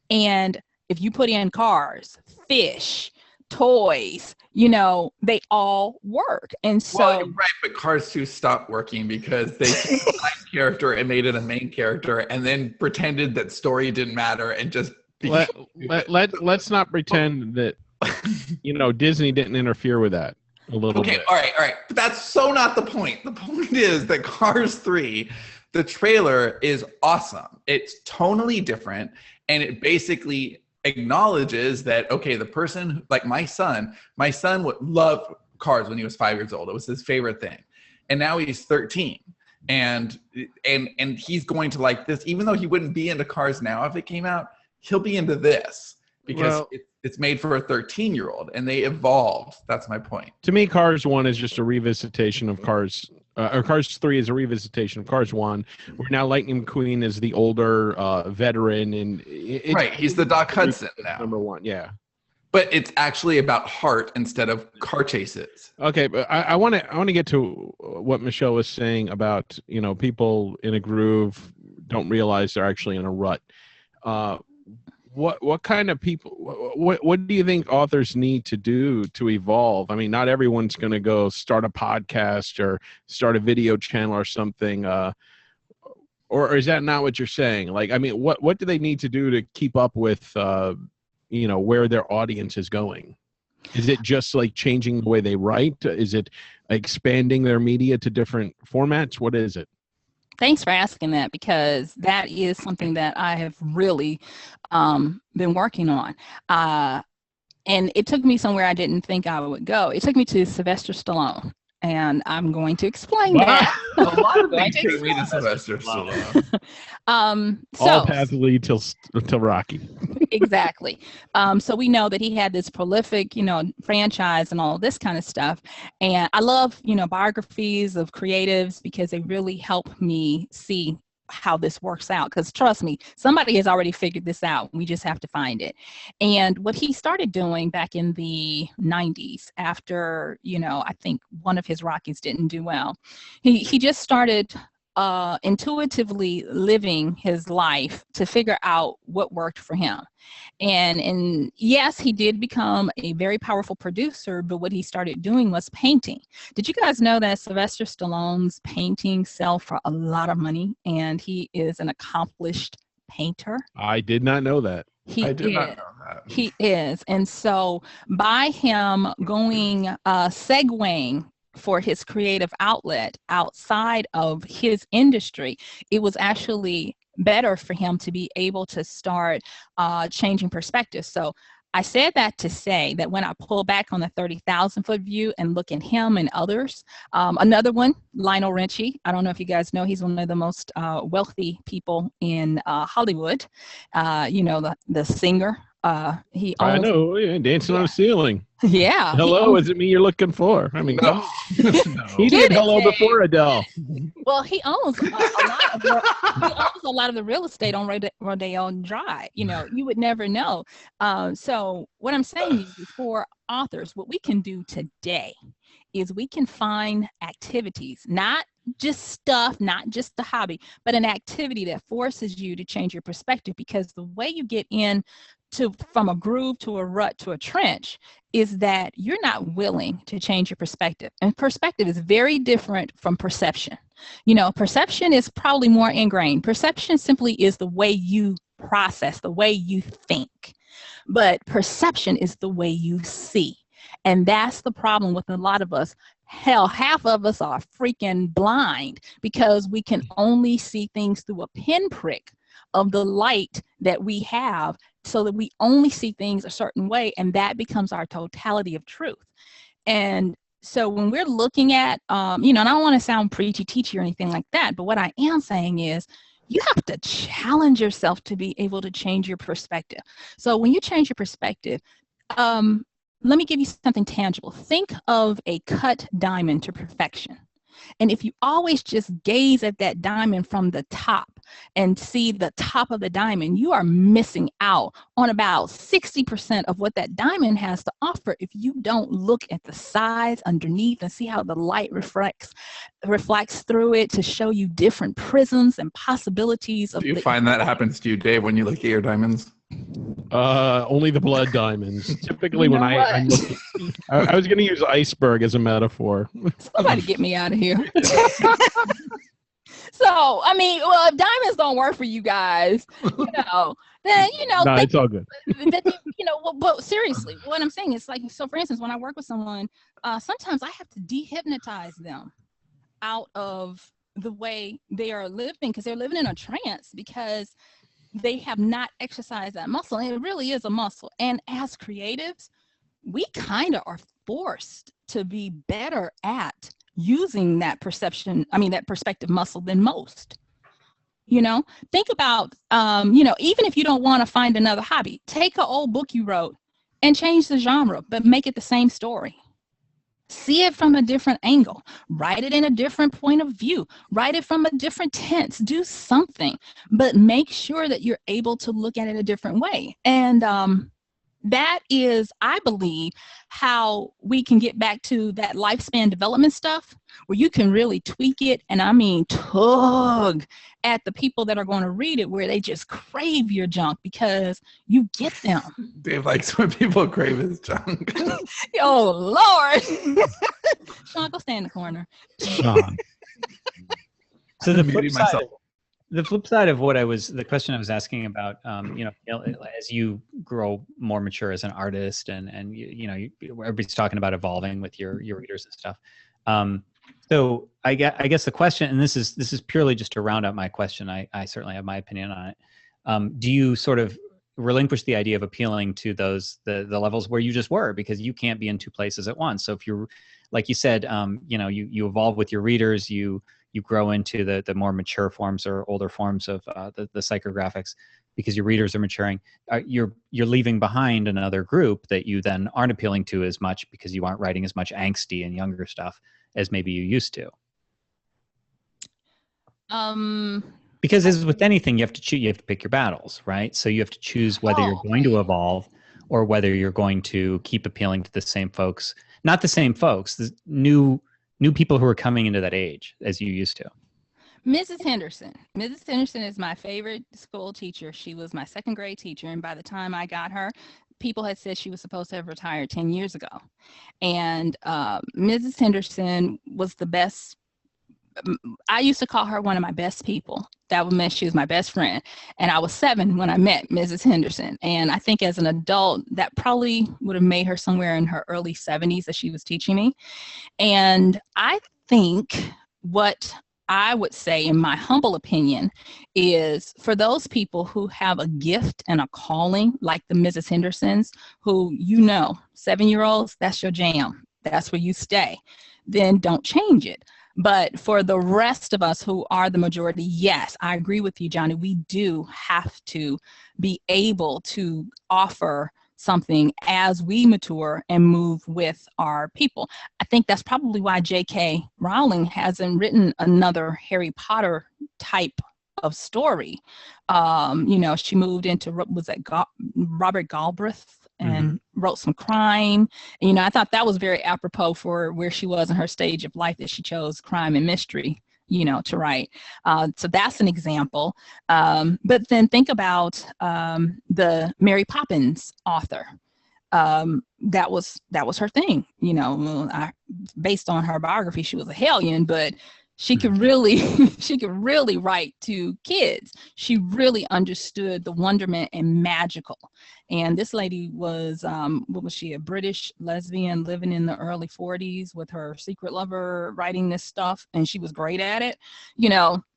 And if you put in cars, fish, toys, they all work. And so, well, right, but Cars 2 stopped working because they took a side character and made it a main character, and then pretended that story didn't matter and just. Let's not pretend that Disney didn't interfere with that a little bit. Okay, all right. But that's so not the point. The point is that Cars 3, the trailer is awesome. It's tonally different, and it basically acknowledges that, okay, the person, like my son would love Cars when he was 5 years old. It was his favorite thing. And now he's 13. And he's going to like this, even though he wouldn't be into Cars now if it came out. He'll be into this because it's made for a 13-year-old, and they evolved. That's my point. To me, Cars 1 is just a revisitation of Cars, or Cars 3 is a revisitation of Cars 1, where now Lightning McQueen is the older veteran, and right, he's the Doc Hudson now. Number 1, yeah. But it's actually about heart instead of car chases. Okay, but I want to get to what Michelle was saying about people in a groove don't realize they're actually in a rut. What kind of people, what do you think authors need to do to evolve? I mean, not everyone's going to go start a podcast or start a video channel or something. Or is that not what you're saying? Like, I mean, what do they need to do to keep up with, where their audience is going? Is it just like changing the way they write? Is it expanding their media to different formats? What is it? Thanks for asking that, because that is something that I have really been working on. And it took me somewhere I didn't think I would go. It took me to Sylvester Stallone. And I'm going to explain that. A lot of things take me to Sylvester Stallone. All paths lead till Rocky. Exactly. So we know that he had this prolific, franchise and all this kind of stuff. And I love, biographies of creatives, because they really help me see how this works out, because trust me, somebody has already figured this out. We just have to find it. And what he started doing back in the 90s, after I think one of his Rockies didn't do well, he just started intuitively living his life to figure out what worked for him. And yes, he did become a very powerful producer, but what he started doing was painting. Did you guys know that Sylvester Stallone's paintings sell for a lot of money, and he is an accomplished painter? I did not know that. I did not know that. He is. And so by him going, segueing for his creative outlet outside of his industry, it was actually better for him to be able to start changing perspectives. So I said that to say that when I pull back on the 30,000 foot view and look at him and others, another one, Lionel Richie. I don't know if you guys know, he's one of the most wealthy people in Hollywood. The singer. He owns, I know, dancing on the ceiling. Yeah. Hello, is it me you're looking for? I mean, No. he did hello before Adele. Well, he owns a lot of the real estate on Rodeo Drive. You would never know. So what I'm saying is, for authors, what we can do today is we can find activities, not just stuff, not just a hobby, but an activity that forces you to change your perspective. Because the way you get in from a groove to a rut to a trench is that you're not willing to change your perspective. And perspective is very different from perception. Perception is probably more ingrained. Perception simply is the way you process, the way you think. But perception is the way you see. And that's the problem with a lot of us. Hell, half of us are freaking blind, because we can only see things through a pinprick of the light that we have, so that we only see things a certain way, and that becomes our totality of truth. And so when we're looking at, and I don't want to sound preachy, teachy or anything like that, but what I am saying is, you have to challenge yourself to be able to change your perspective. So when you change your perspective, let me give you something tangible. Think of a cut diamond to perfection. And if you always just gaze at that diamond from the top and see the top of the diamond, you are missing out on about 60% of what that diamond has to offer if you don't look at the sides underneath and see how the light reflects through it to show you different prisms and possibilities. Do you find that happens to you, Dave, when you look at your diamonds? Only the blood diamonds. Typically, when I was going to use iceberg as a metaphor. Somebody get me out of here. So, if diamonds don't work for you guys, then no, it's all good. But seriously, what I'm saying is, like, so for instance, when I work with someone, sometimes I have to dehypnotize them out of the way they are living, because they're living in a trance, because they have not exercised that muscle. And it really is a muscle. And as creatives, we kind of are forced to be better at using that perspective muscle than most. Think about, even if you don't want to find another hobby, take an old book you wrote and change the genre, but make it the same story. See it from a different angle, write it in a different point of view, write it from a different tense, do something, but make sure that you're able to look at it a different way. And that is, I believe, how we can get back to that lifespan development stuff where you can really tweak it, and I mean tug at the people that are going to read it, where they just crave your junk because you get them. Dave likes when people crave his junk. Oh, Lord. Sean, go stay in the corner. Sean. So I'm muting myself. the flip side of the question I was asking about, as you grow more mature as an artist, and everybody's talking about evolving with your readers and stuff. So I guess the question, and this is purely just to round out my question. I certainly have my opinion on it. Do you sort of relinquish the idea of appealing to the levels where you just were, because you can't be in two places at once? So if you're, like you said, you evolve with your readers, you grow into the more mature forms or older forms of the psychographics because your readers are maturing. You're leaving behind another group that you then aren't appealing to as much because you aren't writing as much angsty and younger stuff as maybe you used to. Because as with anything, you have to choose. You have to pick your battles, right? So you have to choose whether you're going to evolve or whether you're going to keep appealing to the same folks. Not the same folks, the new people who are coming into that age as you used to. Mrs. Henderson. Mrs. Henderson is my favorite school teacher. She was my second grade teacher, and by the time I got her, people had said she was supposed to have retired 10 years ago. And Mrs. Henderson was the best. I used to call her one of my best people. That would mean she was my best friend. And I was 7 when I met Mrs. Henderson. And I think as an adult, that probably would have made her somewhere in her early 70s that she was teaching me. And I think what I would say, in my humble opinion, is for those people who have a gift and a calling, like the Mrs. Hendersons, who, 7-year-olds, that's your jam. That's where you stay. Then don't change it. But for the rest of us who are the majority, yes, I agree with you, Johnny. We do have to be able to offer something as we mature and move with our people. I think that's probably why J.K. Rowling hasn't written another Harry Potter type of story. She moved into, Robert Galbraith, and wrote some crime. And, I thought that was very apropos for where she was in her stage of life, that she chose crime and mystery, to write. So that's an example. But then think about the Mary Poppins author. That was her thing. Based on her biography, she was a hellion, but she could really write to kids. She really understood the wonderment and magical. And this lady was, what was she, a British lesbian living in the early 40s with her secret lover writing this stuff, and she was great at it.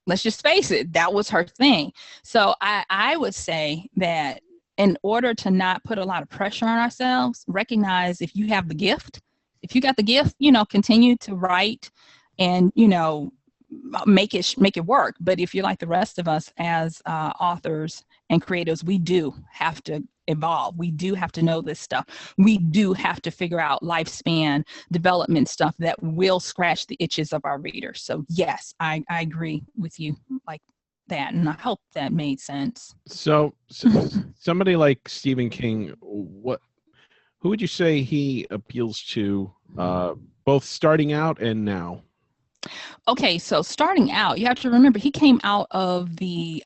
Let's just face it, that was her thing. So I would say that in order to not put a lot of pressure on ourselves, recognize if you have the gift, if you got the gift, continue to write and, make it work. But if you're like the rest of us as authors and creators, we do have to evolve. We do have to know this stuff. We do have to figure out lifespan development stuff that will scratch the itches of our readers. So yes, I agree with you like that. And I hope that made sense. So somebody like Stephen King, who would you say he appeals to both starting out and now? Okay, so starting out, you have to remember he came out of the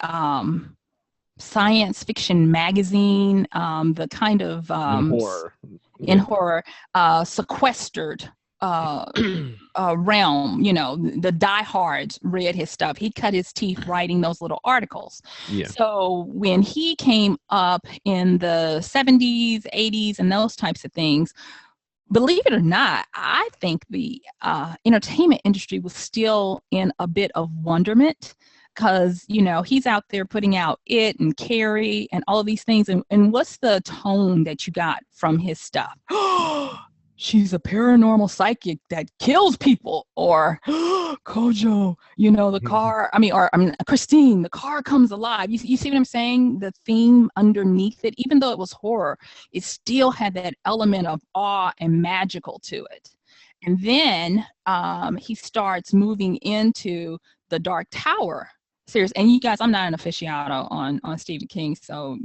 science fiction magazine, the kind of in horror sequestered realm. The diehards read his stuff. He cut his teeth writing those little articles. Yeah. So when he came up in the 70s, 80s, and those types of things, believe it or not, I think the entertainment industry was still in a bit of wonderment, because, he's out there putting out It and Carrie and all of these things. And what's the tone that you got from his stuff? She's a paranormal psychic that kills people. Or Kojo, the car, Christine, the car comes alive. You see what I'm saying? The theme underneath it, even though it was horror, it still had that element of awe and magical to it. And then he starts moving into the Dark Tower serious. And you guys, I'm not an aficionado on Stephen King, so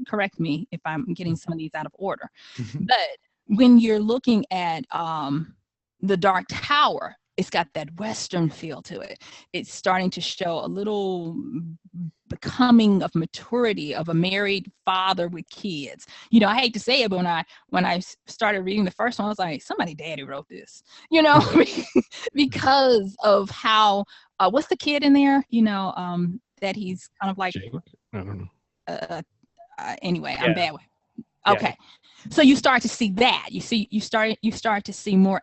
correct me if I'm getting some of these out of order. But when you're looking at The Dark Tower, it's got that Western feel to it. It's starting to show a little becoming of maturity of a married father with kids. I hate to say it, but when I started reading the first one, I was like, somebody daddy wrote this, because of how, what's the kid in there, that he's kind of like, Jake? I don't know. Anyway, Yeah. I'm bad with. Yeah. Okay. So you start to see that. You start to see more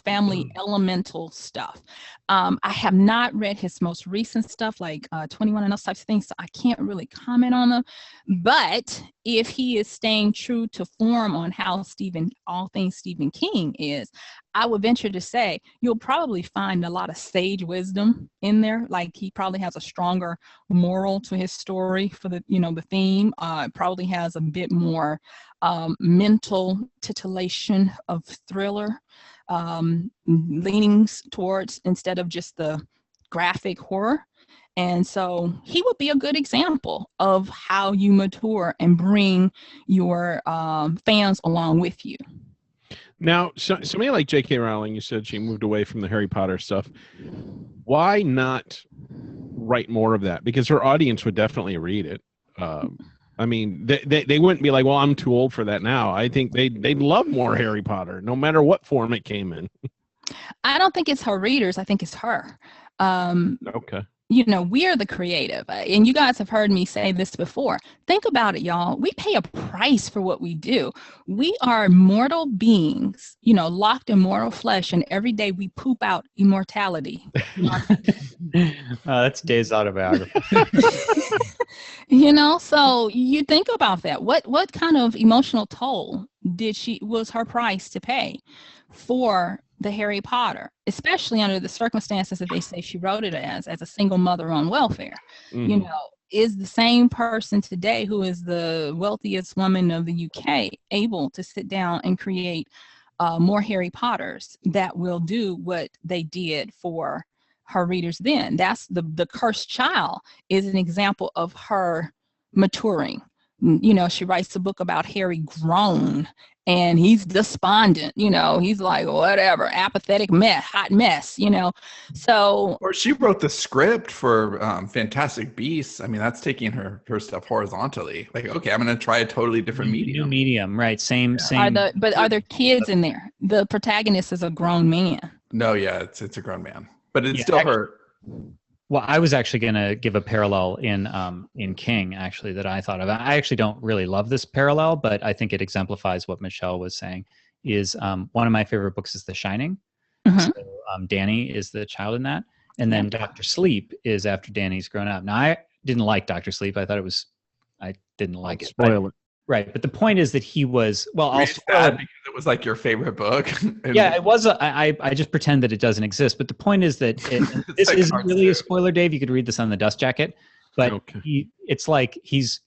family elemental stuff. I have not read his most recent stuff, like 21 and those types of things, so I can't really comment on them. But if he is staying true to form on how all things Stephen King is, I would venture to say you'll probably find a lot of sage wisdom in there. Like, he probably has a stronger moral to his story for the theme. Probably has a bit more mental titillation of thriller leanings towards, instead of just the graphic horror. And so he would be a good example of how you mature and bring your fans along with you. Now, somebody like J.K. Rowling, you said she moved away from the Harry Potter stuff. Why not write more of that? Because her audience would definitely read it. I mean, they wouldn't be like, well, I'm too old for that now. I think they'd love more Harry Potter, no matter what form it came in. I don't think it's her readers. I think it's her. Okay. We are the creative, and you guys have heard me say this before. Think about it, y'all. We pay a price for what we do. We are mortal beings, locked in mortal flesh, and every day we poop out immortality. That's Dave's autobiography. So you think about that. What kind of emotional toll was her price to pay for the Harry Potter, especially under the circumstances that they say she wrote it as a single mother on welfare? Mm-hmm. Is the same person today, who is the wealthiest woman of the UK, able to sit down and create more Harry Potters that will do what they did for her readers then? That's the Cursed Child is an example of her maturing. She writes a book about Harry grown, and he's despondent. He's like, whatever, apathetic mess, hot mess. So. Or she wrote the script for Fantastic Beasts. I mean, that's taking her stuff horizontally. Like, okay, I'm going to try a totally different medium. New medium, right? Same. Are there kids in there? The protagonist is a grown man. No, yeah, it's a grown man, but it's still her. Well, I was actually going to give a parallel in King, actually, that I thought of. I actually don't really love this parallel, but I think it exemplifies what Michelle was saying. Is one of my favorite books is The Shining. Mm-hmm. So, Danny is the child in that, and then Dr. Sleep is after Danny's grown up. Now, I didn't like Dr. Sleep. I didn't like it. Spoil it. Right, but the point is that he was I'll spoil it because it was like your favorite book. Yeah, it was. I just pretend that it doesn't exist. But the point is that this like isn't really a spoiler, Dave. You could read this on the dust jacket, but Okay. it's like he's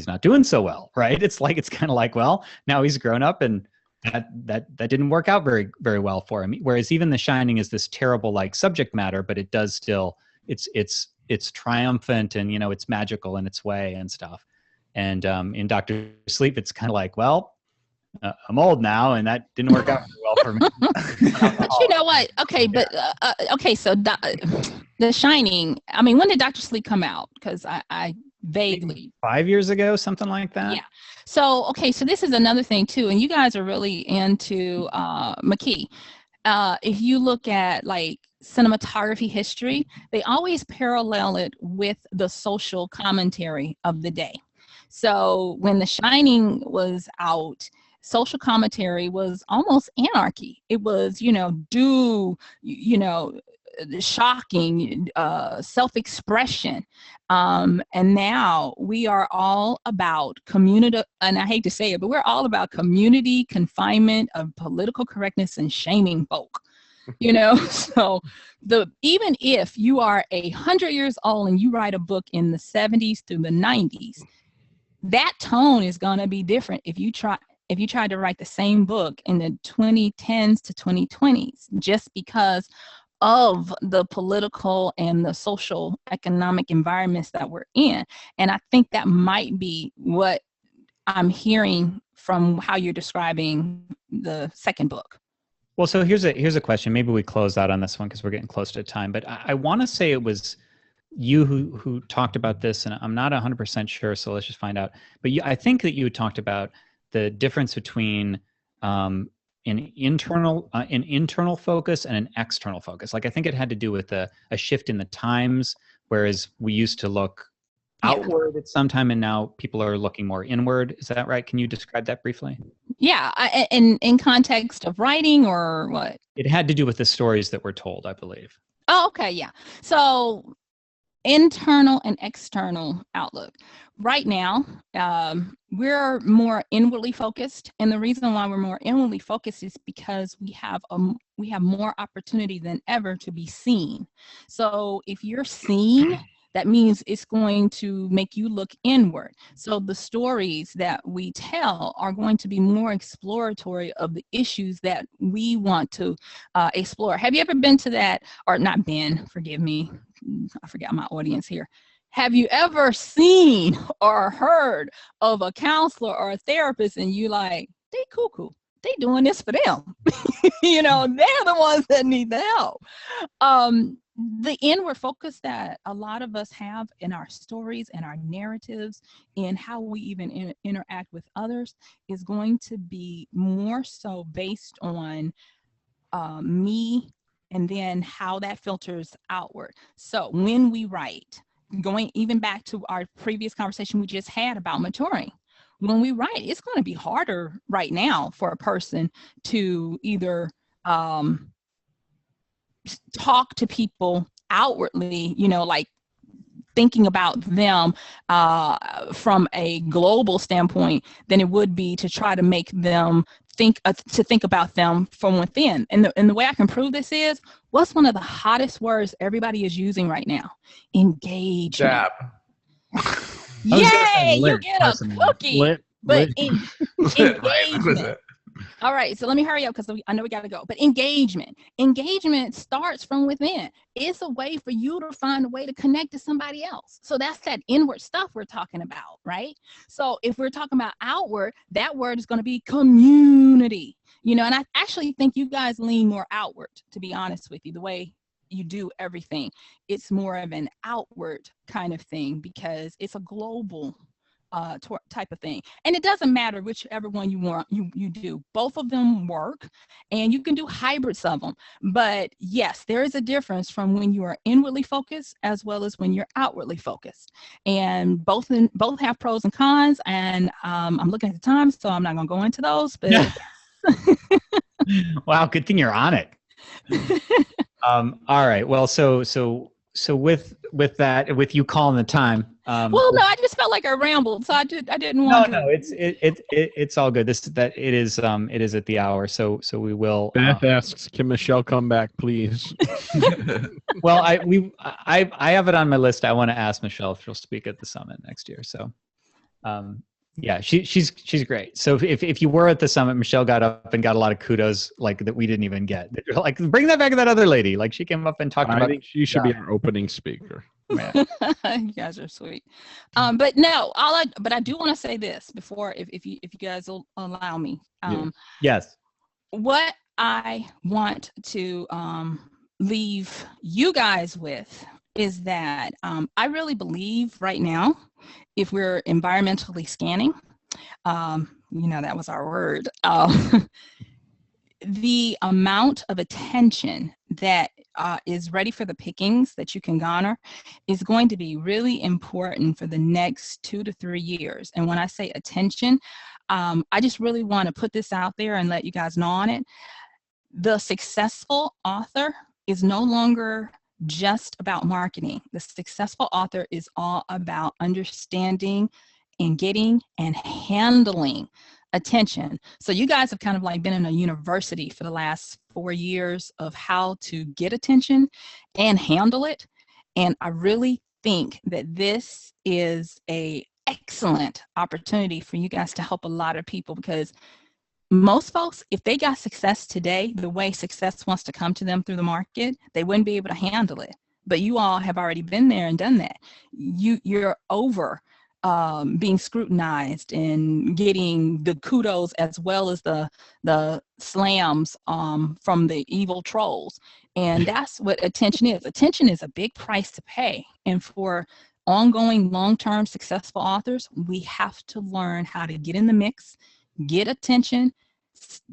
not doing so well, right? It's kind of like, well, now he's grown up, and that didn't work out very, very well for him. Whereas even The Shining is this terrible like subject matter, but it does still it's triumphant, and it's magical in its way and stuff. And in Dr. Sleep, it's kind of like, well, I'm old now, and that didn't work out very well for me. But you know what? Okay, but okay. So The Shining. I mean, when did Dr. Sleep come out? Because I vaguely 5 years ago, something like that. Yeah. So okay. So this is another thing too, and you guys are really into McKee. If you look at like cinematography history, they always parallel it with the social commentary of the day. So when The Shining was out, social commentary was almost anarchy. It was, shocking, self-expression. And now we are all about community, and I hate to say it, but we're all about community confinement of political correctness and shaming folk. So even if you are 100 years old and you write a book in the 70s through the 90s, that tone is going to be different if you try to write the same book in the 2010s to 2020s, just because of the political and the social economic environments that we're in. And I think that might be what I'm hearing from how you're describing the second book. Well, so here's a question. Maybe we close out on this one because we're getting close to time. But I want to say it was you who talked about this, and I'm not 100% sure. So let's just find out. But I think that you talked about the difference between an internal focus and an external focus. Like I think it had to do with a shift in the times, whereas we used to look outward at some time, and now people are looking more inward. Is that right? Can you describe that briefly? Yeah, in context of writing or what? It had to do with the stories that were told, I believe. Oh, okay, yeah. So internal and external outlook. Right now, we're more inwardly focused, and the reason why we're more inwardly focused is because we have more opportunity than ever to be seen. So if you're seen, that means it's going to make you look inward. So the stories that we tell are going to be more exploratory of the issues that we want to explore. Have you ever been to that, or not been, forgive me, I forgot my audience here. Have you ever seen or heard of a counselor or a therapist and you like, they cuckoo, they doing this for them. You know, they're the ones that need the help. The inward focus that a lot of us have in our stories and our narratives and how we even interact with others is going to be more so based on me, and then how that filters outward. So when we write, going even back to our previous conversation we just had about maturing, when we write, it's going to be harder right now for a person to either talk to people outwardly, you know, like thinking about them from a global standpoint than it would be to try to make them think about them from within. And the way I can prove this is, what's one of the hottest words everybody is using right now? Engagement. Jab. Yay, you get a cookie. But engagement. Right. All right, so let me hurry up because I know we got to go. But engagement starts from within. It's a way for you to find a way to connect to somebody else. So that's that inward stuff we're talking about, right? So if we're talking about outward, that word is going to be community. You know, and I actually think you guys lean more outward, to be honest with you, the way you do everything. It's more of an outward kind of thing because it's a global type of thing. And it doesn't matter whichever one you want, you do. Both of them work, and you can do hybrids of them. But yes, there is a difference from when you are inwardly focused as well as when you're outwardly focused. And both have pros and cons. And I'm looking at the time, so I'm not going to go into those. But wow, good thing you're on it. All right. Well, so with that, with you calling the time. Well, no, I just felt like I rambled, so I didn't want to. No, it's all good. It is at the hour, so we will. Beth asks, "Can Michelle come back, please?" Well, I have it on my list. I want to ask Michelle if she'll speak at the summit next year. So, yeah, she's great. So if you were at the summit, Michelle got up and got a lot of kudos like that we didn't even get. Like, bring that back to that other lady. Like, she came up and talked about. I think she should be our opening speaker. Yeah. You guys are sweet. But no, but I do want to say this before, if you guys will allow me. Yes. What I want to leave you guys with is that I really believe right now, if we're environmentally scanning, that was our word, the amount of attention that is ready for the pickings that you can garner is going to be really important for the next 2 to 3 years. And when I say attention, I just really want to put this out there and let you guys know on it. The successful author is no longer just about marketing. The successful author is all about understanding and getting and handling attention. So you guys have kind of like been in a university for the last 4 years of how to get attention and handle it. And I really think that this is an excellent opportunity for you guys to help a lot of people, because most folks, if they got success today, the way success wants to come to them through the market, they wouldn't be able to handle it. But you all have already been there and done that. You're over being scrutinized and getting the kudos as well as the slams from the evil trolls. And that's what attention is. Attention is a big price to pay. And for ongoing, long-term successful authors, we have to learn how to get in the mix, get attention,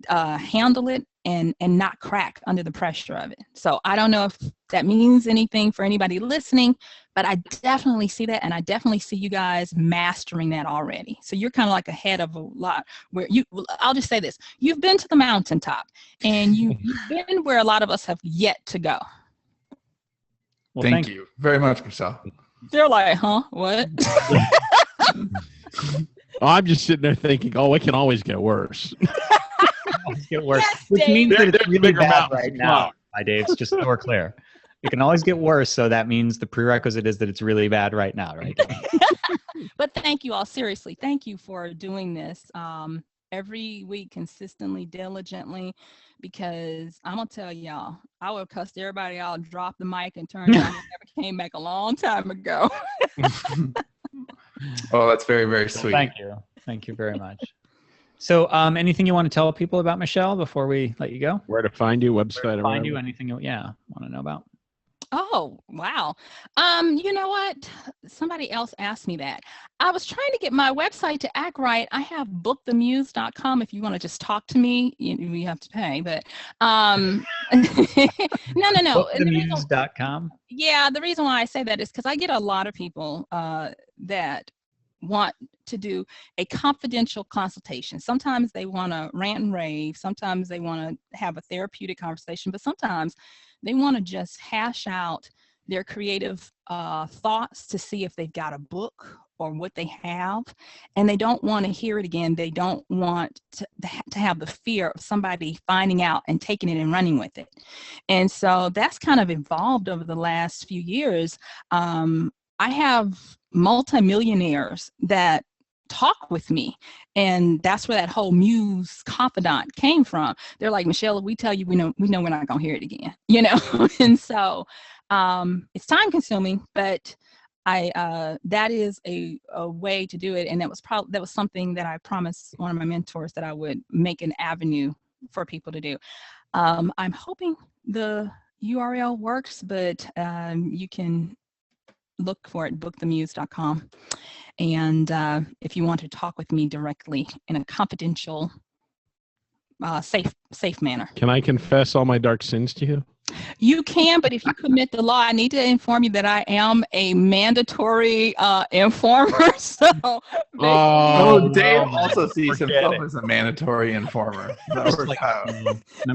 handle it, and not crack under the pressure of it. So I don't know if that means anything for anybody listening, but I definitely see that, and I definitely see you guys mastering that already. So you're kind of like ahead of a lot where I'll just say this, you've been to the mountaintop, and you've been where a lot of us have yet to go. Well, thank you very much, Michelle. They're like, huh, what? I'm just sitting there thinking, oh, it can always get worse. Get worse, Yes, which Dave. means that it's really bigger bad mountains right to now. climb. Hi, Dave. Just so we're clear, it can always get worse. So that means the prerequisite is that it's really bad right now, right? But thank you all, seriously. Thank you for doing this every week, consistently, diligently, because I'm gonna tell y'all, I would have cussed everybody out, dropped the mic, and turned around and never came back a long time ago. Oh, that's very, very sweet. Thank you. Thank you very much. So anything you want to tell people about Michelle before we let you go? Where to find you, website, Where to find or you, anything you want to know about? Oh, wow. You know what? Somebody else asked me that. I was trying to get my website to act right. I have bookthemuse.com. If you want to just talk to me, you have to pay, but no. Bookthemuse.com. Yeah, the reason why I say that is because I get a lot of people that want to do a confidential consultation. Sometimes they want to rant and rave. Sometimes they want to have a therapeutic conversation, but sometimes they want to just hash out their creative thoughts to see if they've got a book or what they have, and they don't want to hear it again. They don't want to have the fear of somebody finding out and taking it and running with it. And so that's kind of evolved over the last few years. I have multimillionaires that talk with me, and that's where that whole muse confidant came from. They're like, Michelle, if we tell you, we know we're not gonna hear it again, And so it's time consuming, but that is a way to do it. And that was something that I promised one of my mentors that I would make an avenue for people to do. I'm hoping the URL works, but you can look for it, bookthemuse.com. And if you want to talk with me directly in a confidential, safe manner. Can I confess all my dark sins to you? You can, but if you commit the law, I need to inform you that I am a mandatory informer. So, Dave also sees himself as a mandatory informer. So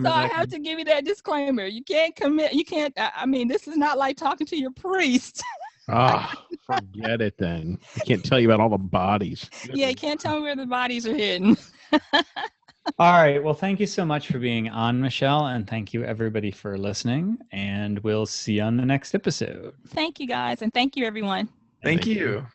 I have to give you that disclaimer. You can't commit. You can't. I mean, this is not like talking to your priest. Forget it then. I can't tell you about all the bodies. Yeah, you can't tell me where the bodies are hidden. All right. Well, thank you so much for being on, Michelle, and thank you everybody for listening, and we'll see you on the next episode. Thank you guys, and thank you everyone. Thank you.